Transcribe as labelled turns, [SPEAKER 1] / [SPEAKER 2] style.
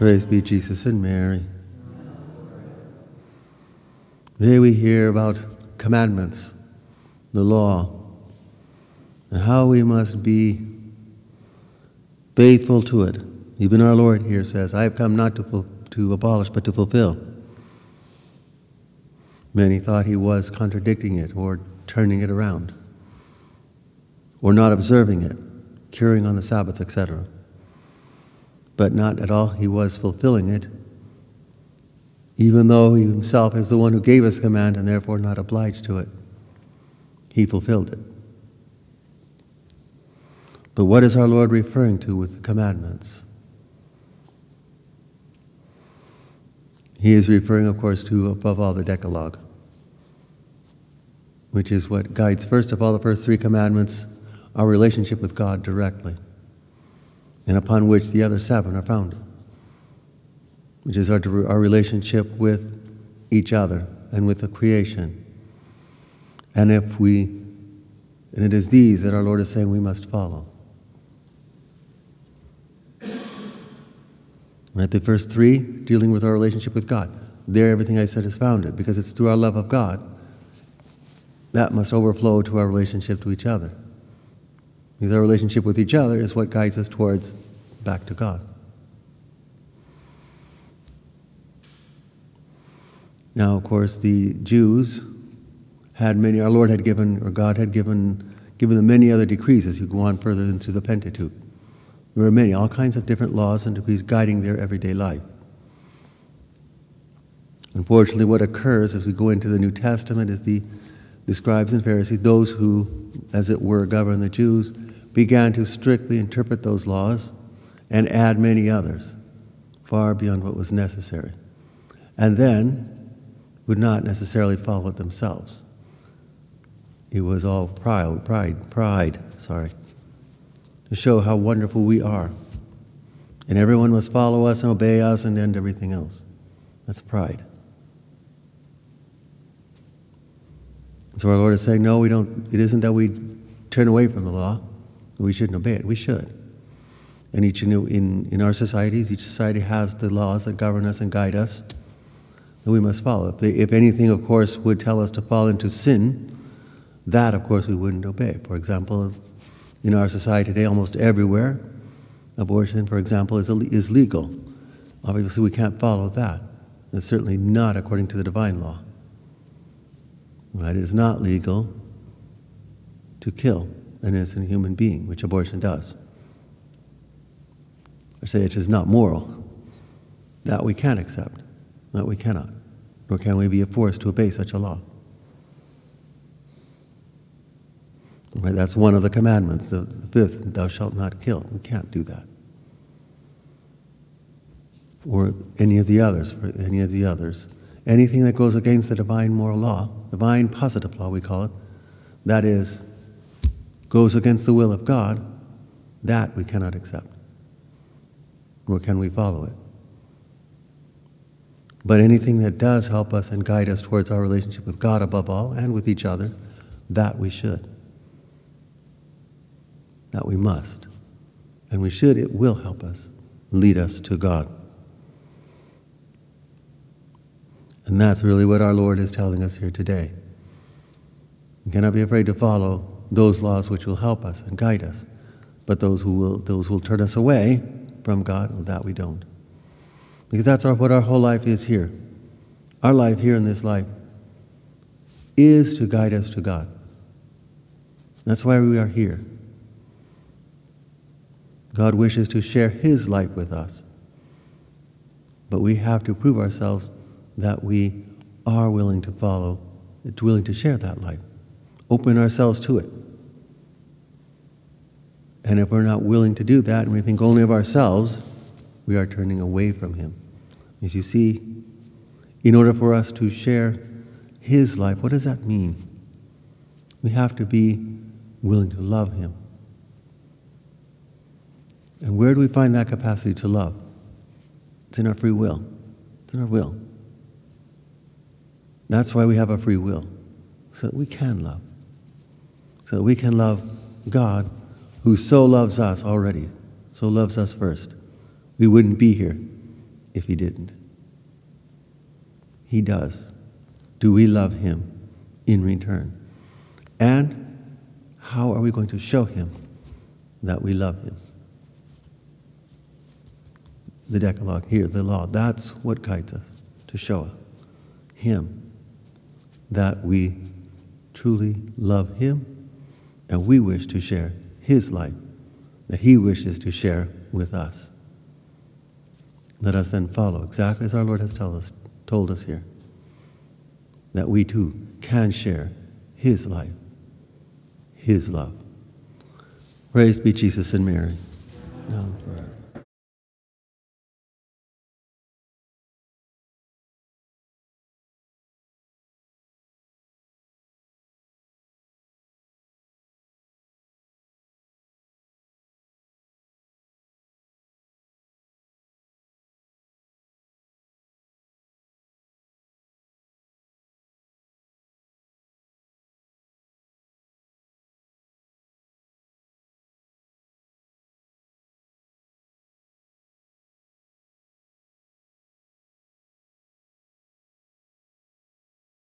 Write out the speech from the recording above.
[SPEAKER 1] Praise be Jesus and Mary. Today we hear about commandments, the law, and how we must be faithful to it. Even our Lord here says, I have come not to abolish, but to fulfill. Many thought he was contradicting it or turning it around, or not observing it, curing on the Sabbath, etc. But not at all. He was fulfilling it, even though he himself is the one who gave us command and therefore not obliged to it. He fulfilled it. But what is our Lord referring to with the commandments? He is referring, of course, to, above all, the Decalogue, which is what guides, first of all, the first three commandments, our relationship with God directly, and upon which the other seven are founded, which is our relationship with each other and with the creation. And it is these that our Lord is saying we must follow. Right, the first three, dealing with our relationship with God. There, everything I said is founded, because it's through our love of God that must overflow to our relationship to each other. Because our relationship with each other is what guides us towards back to God. Now, of course, the Jews had many, our Lord had given, or God had given them many other decrees as you go on further into the Pentateuch. There were many, all kinds of different laws and decrees guiding their everyday life. Unfortunately, what occurs as we go into the New Testament is the scribes and Pharisees, those who, as it were, govern the Jews, began to strictly interpret those laws and add many others, far beyond what was necessary, and then would not necessarily follow it themselves. It was all pride, to show how wonderful we are. And everyone must follow us and obey us and end everything else. That's pride. And so our Lord is saying, no, we don't. It isn't that we turn away from the law. We shouldn't obey it. We should. And in our societies, each society has the laws that govern us and guide us that we must follow. If anything, of course, would tell us to fall into sin, that, of course, we wouldn't obey. For example, in our society today, almost everywhere, abortion, for example, is legal. Obviously, we can't follow that. It's certainly not according to the divine law. Right? It is not legal to kill an innocent human being, which abortion does. I say it is not moral. That we can't accept. That we cannot. Nor can we be forced to obey such a law. Right, that's one of the commandments, the fifth, thou shalt not kill. We can't do that. Or any of the others, Anything that goes against the divine moral law, divine positive law we call it, that is, goes against the will of God, that we cannot accept. Nor can we follow it. But anything that does help us and guide us towards our relationship with God above all, and with each other, that we should. That we must. And we should, it will help us, lead us to God. And that's really what our Lord is telling us here today. We cannot be afraid to follow those laws which will help us and guide us. But those who will turn us away from God, well, that we don't. Because that's what our whole life is here. Our life here in this life is to guide us to God. That's why we are here. God wishes to share his life with us. But we have to prove ourselves that we are willing to follow, willing to share that life. Open ourselves to it. And if we're not willing to do that and we think only of ourselves, we are turning away from him. As you see, in order for us to share his life, what does that mean? We have to be willing to love him. And where do we find that capacity to love? It's in our free will. It's in our will. That's why we have a free will, so that we can love. So that we can love God, who so loves us already, so loves us first. We wouldn't be here if he didn't. He does. Do we love him in return? And how are we going to show him that we love him? The Decalogue here, the law, that's what guides us, to show him that we truly love him and we wish to share his life that he wishes to share with us. Let us then follow, exactly as our Lord has told us here, that we too can share his life, his love. Praise be Jesus and Mary, now and forever.